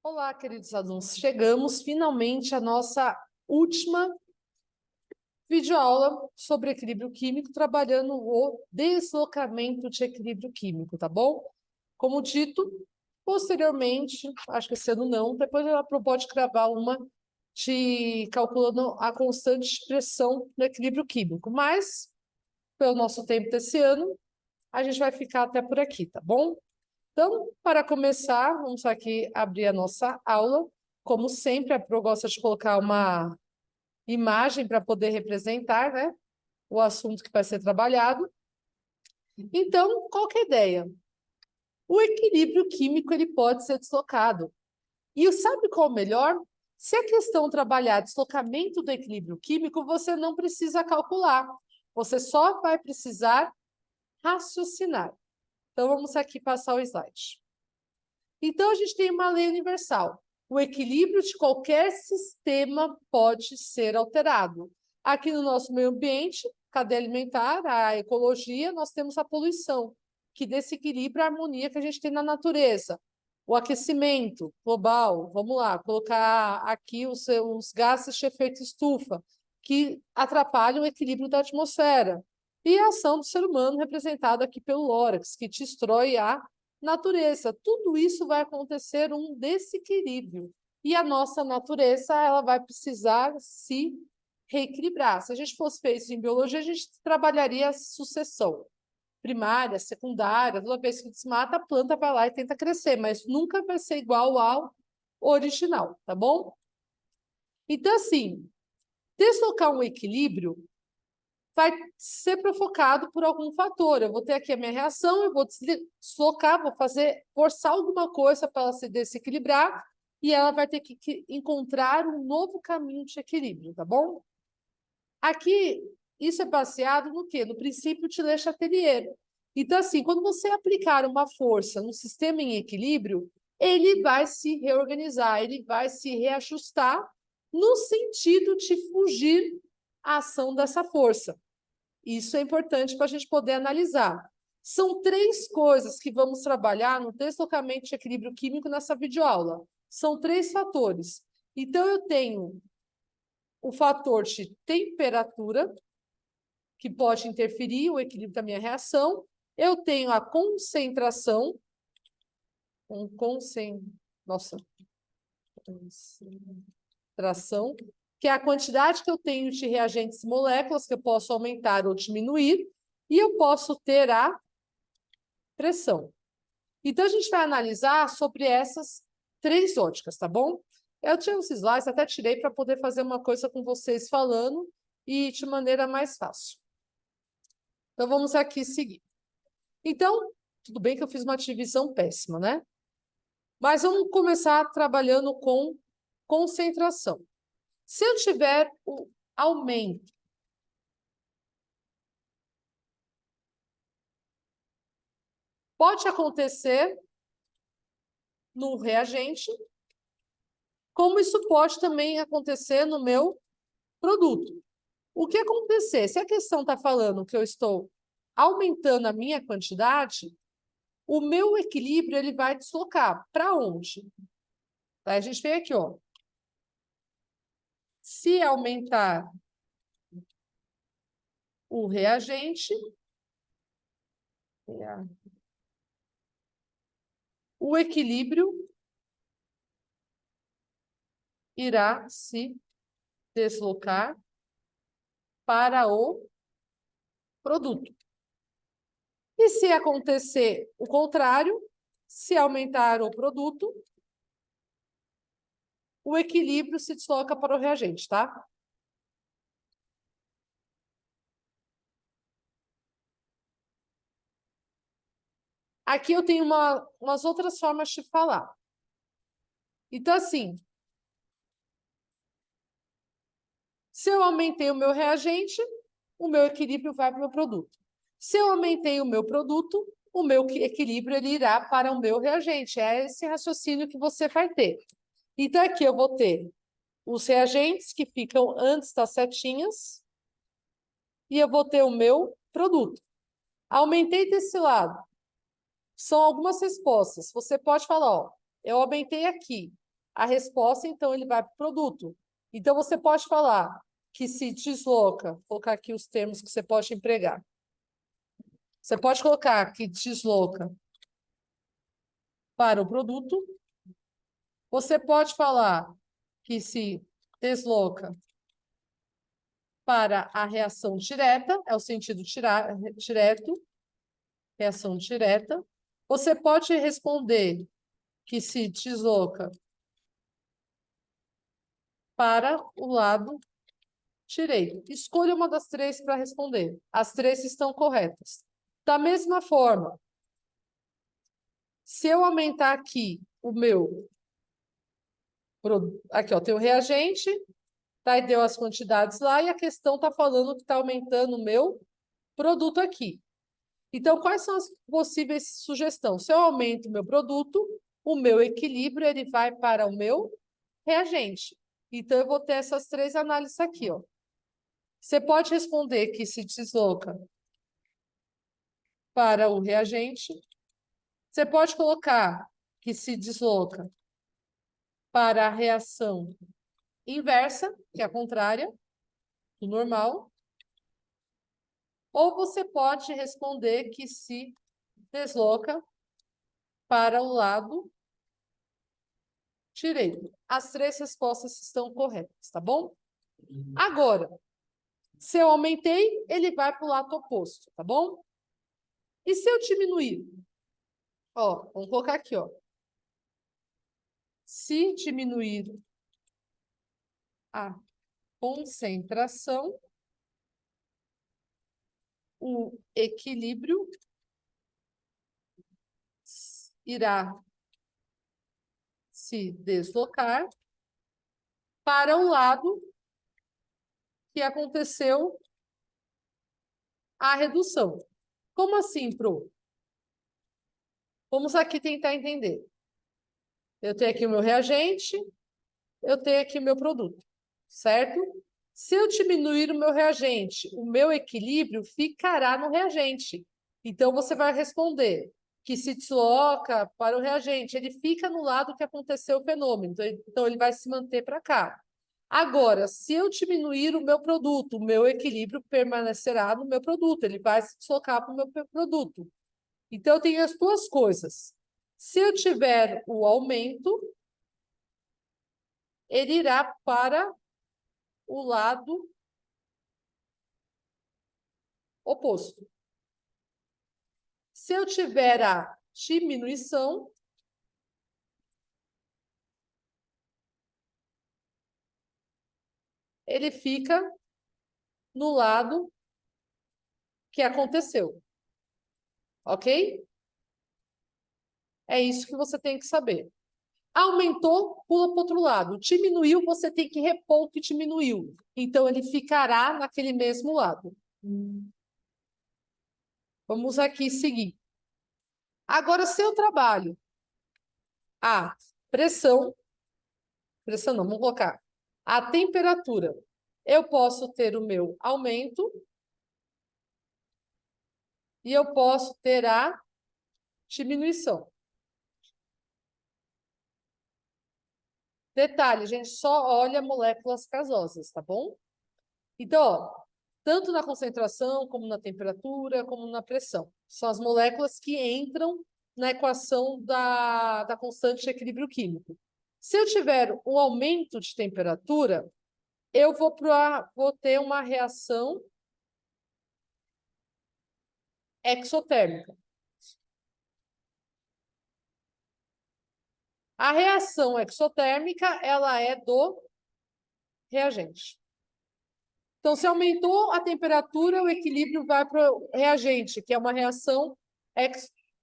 Olá, queridos alunos. Chegamos finalmente à nossa última videoaula sobre equilíbrio químico, trabalhando o deslocamento de equilíbrio químico, tá bom? Como dito, posteriormente, acho que esse ano não, depois ela pode gravar uma de calculando a constante de pressão do equilíbrio químico, mas, pelo nosso tempo desse ano, a gente vai ficar até por aqui, tá bom? Então, para começar, vamos aqui abrir a nossa aula. Como sempre, a Pro gosta de colocar uma imagem para poder representar, né, o assunto que vai ser trabalhado. Então, qual que é a ideia? O equilíbrio químico ele pode ser deslocado. E sabe qual é o melhor? Se a questão trabalhar deslocamento do equilíbrio químico, você não precisa calcular. Você só vai precisar raciocinar. Então, vamos aqui passar o slide. Então, a gente tem uma lei universal. O equilíbrio de qualquer sistema pode ser alterado. Aqui no nosso meio ambiente, cadeia alimentar, a ecologia, nós temos a poluição, que desequilibra a harmonia que a gente tem na natureza. O aquecimento global, vamos lá, colocar aqui os gases de efeito estufa, que atrapalham o equilíbrio da atmosfera. E a ação do ser humano, representada aqui pelo Lórax, que destrói a natureza. Tudo isso vai acontecer um desequilíbrio. E a nossa natureza ela vai precisar se reequilibrar. Se a gente fosse feito isso em biologia, a gente trabalharia a sucessão primária, secundária. Toda vez que desmata, a planta vai lá e tenta crescer, mas nunca vai ser igual ao original, tá bom? Então, assim, deslocar um equilíbrio vai ser provocado por algum fator. Eu vou ter aqui a minha reação, eu vou deslocar, vou forçar alguma coisa para ela se desequilibrar e ela vai ter que encontrar um novo caminho de equilíbrio, tá bom? Aqui, isso é baseado no quê? No princípio de Le Chatelier. Então, assim, quando você aplicar uma força no sistema em equilíbrio, ele vai se reorganizar, ele vai se reajustar no sentido de fugir à ação dessa força. Isso é importante para a gente poder analisar. São três coisas que vamos trabalhar no deslocamento de equilíbrio químico nessa videoaula. São três fatores. Então, eu tenho o fator de temperatura, que pode interferir o equilíbrio da minha reação. Eu tenho a concentração. Nossa. Concentração, que é a quantidade que eu tenho de reagentes e moléculas, que eu posso aumentar ou diminuir, e eu posso ter a pressão. Então, a gente vai analisar sobre essas três óticas, tá bom? Eu tinha uns slides, até tirei para poder fazer uma coisa com vocês falando e de maneira mais fácil. Então, vamos aqui seguir. Então, tudo bem que eu fiz uma divisão péssima, né? Mas vamos começar trabalhando com concentração. Se eu tiver o aumento pode acontecer no reagente, como isso pode também acontecer no meu produto. O que acontecer? Se a questão está falando que eu estou aumentando a minha quantidade, o meu equilíbrio ele vai deslocar. Para onde? Aí a gente vem aqui, ó. Se aumentar o reagente, o equilíbrio irá se deslocar para o produto. E se acontecer o contrário, se aumentar o produto, o equilíbrio se desloca para o reagente, tá? Aqui eu tenho umas outras formas de falar. Então, assim, se eu aumentei o meu reagente, o meu equilíbrio vai para o meu produto. Se eu aumentei o meu produto, o meu equilíbrio ele irá para o meu reagente. É esse raciocínio que você vai ter. Então, aqui eu vou ter os reagentes que ficam antes das setinhas e eu vou ter o meu produto. Aumentei desse lado. São algumas respostas. Você pode falar, ó, eu aumentei aqui. a resposta, então, ele vai para o produto. Então, você pode falar que se desloca, vou colocar aqui os termos que você pode empregar. Você pode colocar que desloca para o produto. Você pode falar que se desloca para a reação direta, é o sentido direto, reação direta. Você pode responder que se desloca para o lado direito. Escolha uma das três para responder. As três estão corretas. Da mesma forma, se eu aumentar aqui o meu... Aqui, ó, tem o reagente, tá? E deu as quantidades lá, e a questão está falando que está aumentando o meu produto aqui. Então, quais são as possíveis sugestões? Se eu aumento o meu produto, o meu equilíbrio ele vai para o meu reagente. Então, eu vou ter essas três análises aqui, ó. Você pode responder que se desloca para o reagente. Você pode colocar que se desloca para a reação inversa, que é a contrária do normal. Ou você pode responder que se desloca para o lado direito. As três respostas estão corretas, tá bom? Agora, se eu aumentei, ele vai para o lado oposto, tá bom? E se eu diminuir? Ó, vamos colocar aqui, ó. Se diminuir a concentração, o equilíbrio irá se deslocar para o lado que aconteceu a redução. Como assim, Pro? Vamos aqui tentar entender. Eu tenho aqui o meu reagente, eu tenho aqui o meu produto, certo? Se eu diminuir o meu reagente, o meu equilíbrio ficará no reagente. Então, você vai responder que se desloca para o reagente, ele fica no lado que aconteceu o fenômeno, então ele vai se manter para cá. Agora, se eu diminuir o meu produto, o meu equilíbrio permanecerá no meu produto, ele vai se deslocar para o meu produto. Então, eu tenho as duas coisas. Se eu tiver o aumento, ele irá para o lado oposto. Se eu tiver a diminuição, ele fica no lado que aconteceu. Ok? É isso que você tem que saber. Aumentou, pula para o outro lado. Diminuiu, você tem que repor o que diminuiu. Então, ele ficará naquele mesmo lado. Vamos aqui seguir. Agora, se eu trabalho a pressão não, vamos colocar a temperatura, eu posso ter o meu aumento e eu posso ter a diminuição. Detalhe, a gente só olha moléculas gasosas, tá bom? Então, ó, tanto na concentração, como na temperatura, como na pressão. São as moléculas que entram na equação da constante de equilíbrio químico. Se eu tiver um aumento de temperatura, eu vou ter uma reação exotérmica. A reação exotérmica, ela é do reagente. Então, se aumentou a temperatura, o equilíbrio vai para o reagente, que é uma reação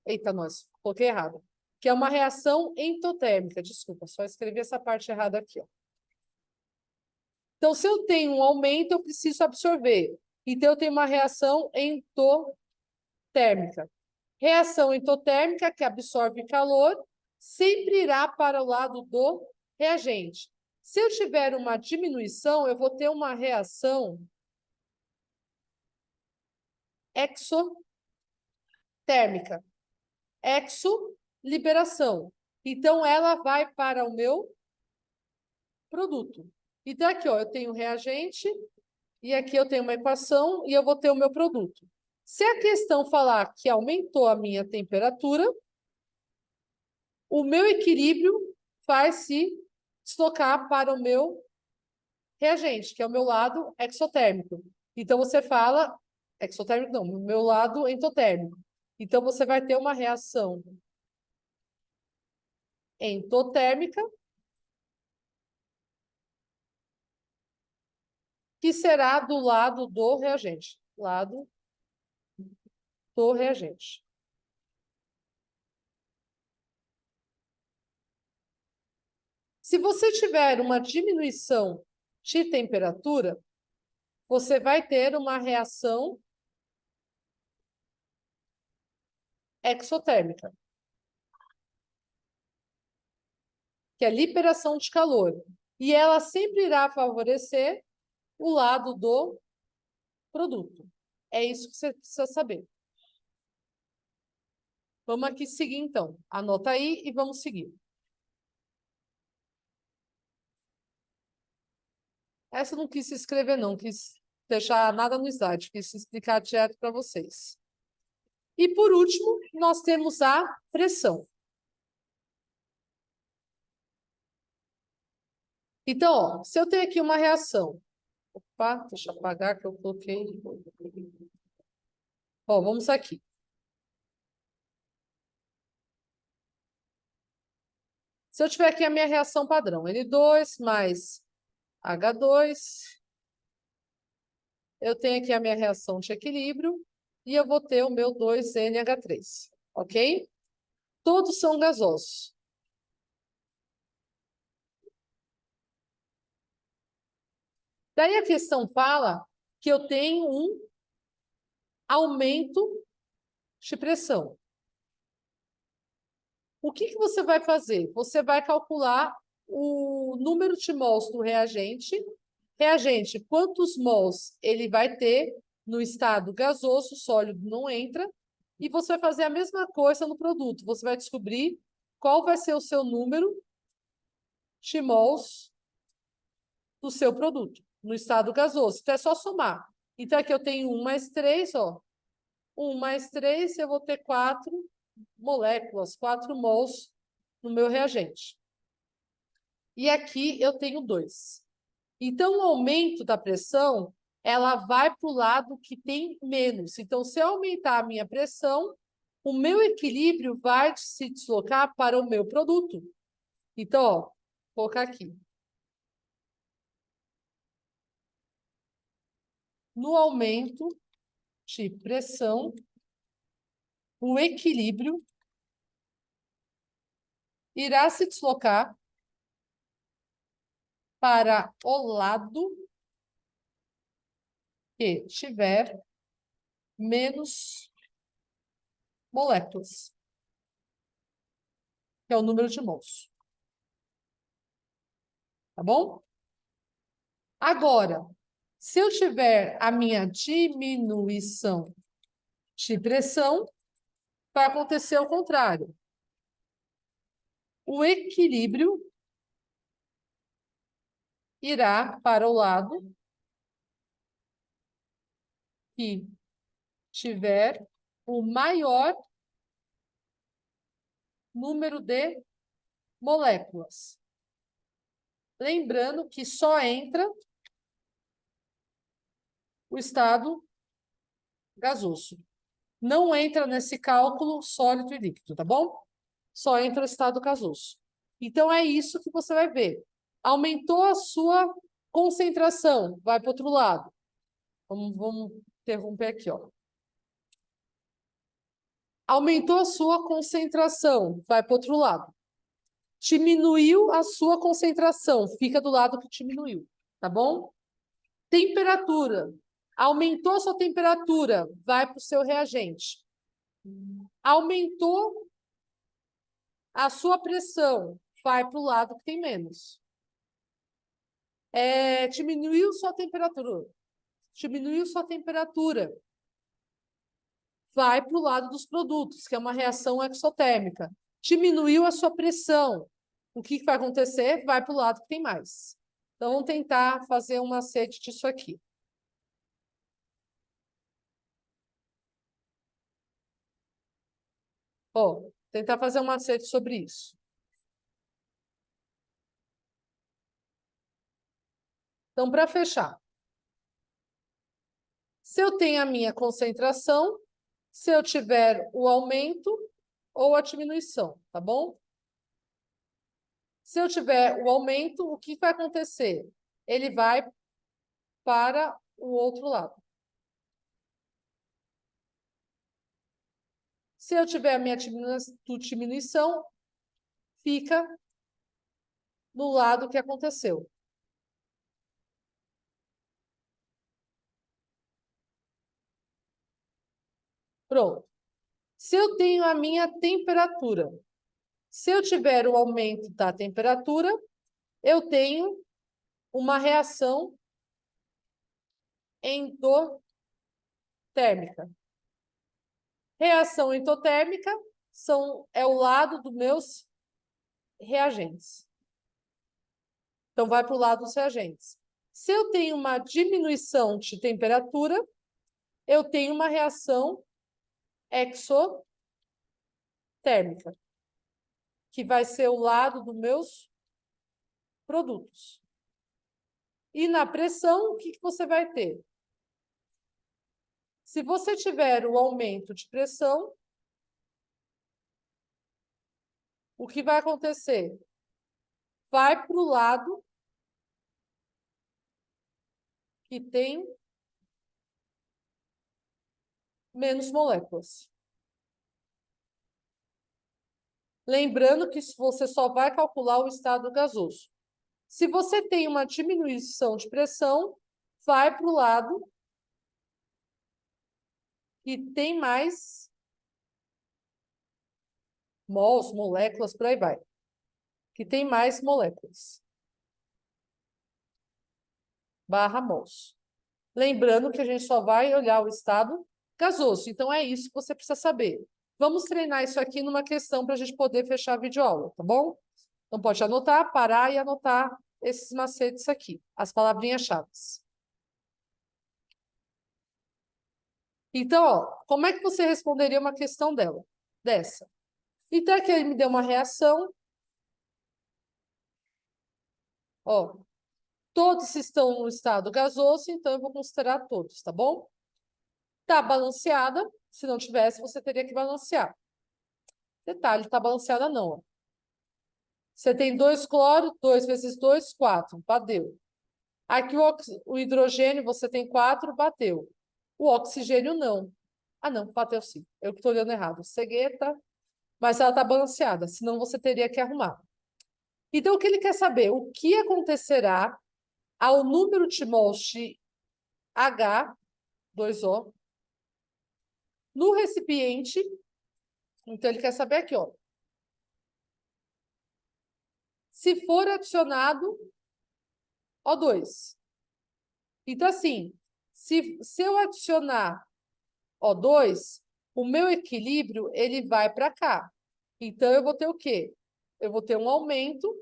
Eita, nós, coloquei errado. Que é uma reação endotérmica. Desculpa, só escrevi essa parte errada aqui, ó. Então, se eu tenho um aumento, eu preciso absorver. Então, eu tenho uma reação endotérmica. Reação endotérmica, que absorve calor, sempre irá para o lado do reagente. Se eu tiver uma diminuição, eu vou ter uma reação exotérmica. Exoliberação. Então, ela vai para o meu produto. Então, aqui, ó, eu tenho reagente, e aqui eu tenho uma equação, e eu vou ter o meu produto. Se a questão falar que aumentou a minha temperatura, o meu equilíbrio vai se deslocar para o meu reagente, que é o meu lado exotérmico. Então, você fala... Exotérmico não, o meu lado endotérmico. Então, você vai ter uma reação endotérmica, que será do lado do reagente. Lado do reagente. Se você tiver uma diminuição de temperatura, você vai ter uma reação exotérmica, que é liberação de calor. E ela sempre irá favorecer o lado do produto. É isso que você precisa saber. Vamos aqui seguir, então. Anota aí e vamos seguir. Essa eu não quis escrever, não. Quis deixar nada no slide. Quis explicar direto para vocês. E, por último, nós temos a pressão. Então, ó, se eu tenho aqui uma reação... Opa, deixa eu apagar que eu coloquei... Ó, vamos aqui. Se eu tiver aqui a minha reação padrão, N2 mais H2, eu tenho aqui a minha reação de equilíbrio e eu vou ter o meu 2NH3, ok? Todos são gasosos. Daí a questão fala que eu tenho um aumento de pressão. O que que você vai fazer? Você vai calcular o número de mols do reagente. Reagente, quantos mols ele vai ter no estado gasoso, sólido não entra. E você vai fazer a mesma coisa no produto. Você vai descobrir qual vai ser o seu número de mols do seu produto no estado gasoso. Então, é só somar. Então, aqui eu tenho 1 mais 3, ó. 1 mais 3, eu vou ter 4 moléculas, 4 mols no meu reagente. E aqui eu tenho 2. Então, o aumento da pressão, ela vai para o lado que tem menos. Então, se eu aumentar a minha pressão, o meu equilíbrio vai se deslocar para o meu produto. Então, ó, vou colocar aqui. No aumento de pressão, o equilíbrio irá se deslocar para o lado que tiver menos moléculas, que é o número de mols. Tá bom? Agora, se eu tiver a minha diminuição de pressão, vai acontecer o contrário. O equilíbrio irá para o lado que tiver o maior número de moléculas. Lembrando que só entra o estado gasoso. Não entra nesse cálculo sólido e líquido, tá bom? Só entra o estado gasoso. Então, é isso que você vai ver. Aumentou a sua concentração, vai para o outro lado. Vamos interromper aqui, ó. Aumentou a sua concentração, vai para o outro lado. Diminuiu a sua concentração, fica do lado que diminuiu, tá bom? Temperatura. Aumentou a sua temperatura, vai para o seu reagente. Aumentou a sua pressão, vai para o lado que tem menos. Diminuiu sua temperatura. Diminuiu sua temperatura. Vai para o lado dos produtos, que é uma reação exotérmica. Diminuiu a sua pressão. O que vai acontecer? Vai para o lado que tem mais. Então, vamos tentar fazer um macete disso aqui. Ó, tentar fazer um macete sobre isso. Então, para fechar, se eu tenho a minha concentração, se eu tiver o aumento ou a diminuição, tá bom? Se eu tiver o aumento, o que vai acontecer? Ele vai para o outro lado. Se eu tiver a minha diminuição, fica no lado que aconteceu. Pronto. Se eu tenho a minha temperatura, se eu tiver o aumento da temperatura, eu tenho uma reação endotérmica. Reação endotérmica é o lado dos meus reagentes. Então, vai para o lado dos reagentes. Se eu tenho uma diminuição de temperatura, eu tenho uma reação exotérmica, que vai ser o lado dos meus produtos. E na pressão, o que você vai ter? Se você tiver o aumento de pressão, o que vai acontecer? Vai para o lado que tem menos moléculas. Lembrando que você só vai calcular o estado gasoso. Se você tem uma diminuição de pressão, vai para o lado que tem mais mols, moléculas, por aí vai. Que tem mais moléculas. Barra mols. Lembrando que a gente só vai olhar o estado gasoso. Então, é isso que você precisa saber. Vamos treinar isso aqui numa questão para a gente poder fechar a videoaula, tá bom? Então, pode anotar, parar e anotar esses macetes aqui, as palavrinhas-chave. Então, ó, como é que você responderia uma questão dessa? Então, aqui ele me deu uma reação. Ó, todos estão no estado gasoso, então eu vou considerar todos, tá bom? Tá balanceada. Se não tivesse, você teria que balancear. Detalhe, tá balanceada não, ó. Você tem 2 cloro, 2 vezes 2, 4. Bateu. Aqui o hidrogênio, você tem 4, bateu. O oxigênio, não. Ah, não, bateu sim. Eu que estou olhando errado. Cegueta, mas ela está balanceada, senão você teria que arrumar. Então, o que ele quer saber? O que acontecerá ao número de mols de H2O no recipiente? Então, ele quer saber aqui, ó. Se for adicionado O2. Então, assim, se eu adicionar O2, o meu equilíbrio ele vai para cá. Então, eu vou ter o quê? Eu vou ter um aumento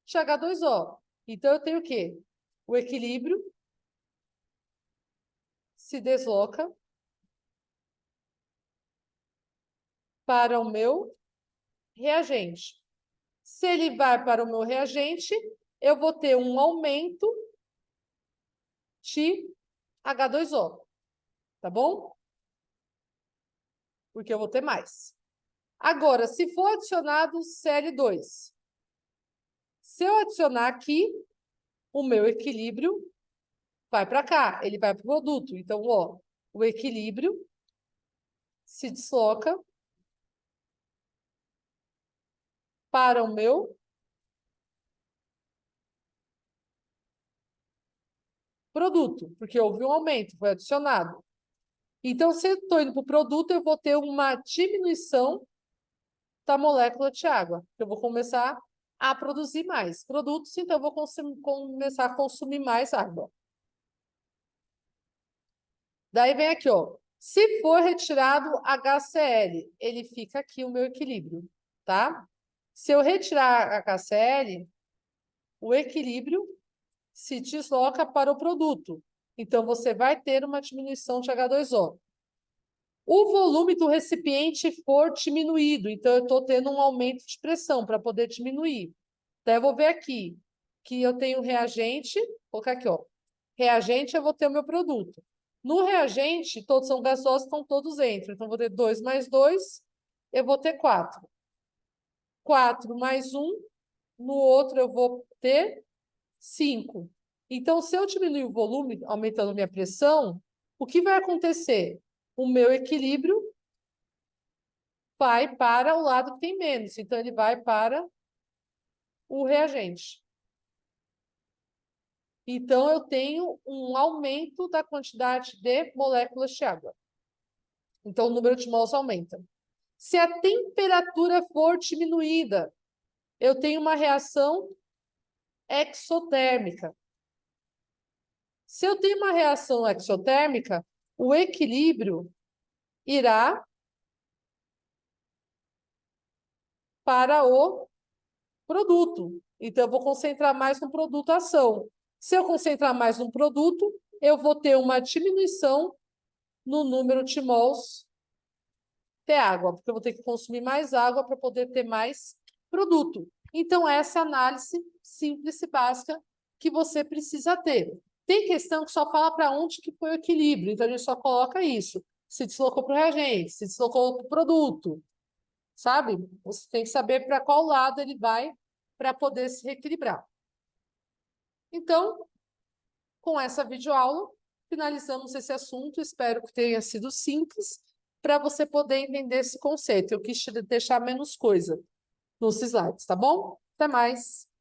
de H2O. Então, eu tenho o quê? O equilíbrio se desloca para o meu reagente. Se ele vai para o meu reagente, eu vou ter um aumento de H2O. Tá bom? Porque eu vou ter mais. Agora, se for adicionado Cl2, se eu adicionar aqui, o meu equilíbrio vai para cá, ele vai para o produto. Então, ó, o equilíbrio se desloca para o meu produto, porque houve um aumento, foi adicionado. Então, se eu estou indo para o produto, eu vou ter uma diminuição da molécula de água. Eu vou começar a produzir mais produtos, então eu vou começar a consumir mais água. Daí vem aqui, ó. Se for retirado HCl, ele fica aqui o meu equilíbrio, tá? Se eu retirar HCl, o equilíbrio se desloca para o produto. Então, você vai ter uma diminuição de H2O. O volume do recipiente for diminuído, então eu estou tendo um aumento de pressão para poder diminuir. Então, eu vou ver aqui que eu tenho reagente, vou colocar aqui, ó. Reagente, eu vou ter o meu produto. No reagente, todos são gasosos, estão todos dentro. Então, eu vou ter 2 mais 2, eu vou ter 4. 4 mais 1, no outro eu vou ter 5. Então, se eu diminuir o volume, aumentando minha pressão, o que vai acontecer? O meu equilíbrio vai para o lado que tem menos. Então, ele vai para o reagente. Então, eu tenho um aumento da quantidade de moléculas de água. Então, o número de mols aumenta. Se a temperatura for diminuída, eu tenho uma reação exotérmica. Se eu tenho uma reação exotérmica, o equilíbrio irá para o produto. Então, eu vou concentrar mais no produto ação. Se eu concentrar mais no produto, eu vou ter uma diminuição no número de mols de água, porque eu vou ter que consumir mais água para poder ter mais produto. Então, essa é a análise simples e básica que você precisa ter. Tem questão que só fala para onde que foi o equilíbrio, então a gente só coloca isso. Se deslocou para o reagente, se deslocou para o produto, sabe? Você tem que saber para qual lado ele vai para poder se reequilibrar. Então, com essa videoaula, finalizamos esse assunto. Espero que tenha sido simples para você poder entender esse conceito. Eu quis te deixar menos coisa nos slides, tá bom? Até mais!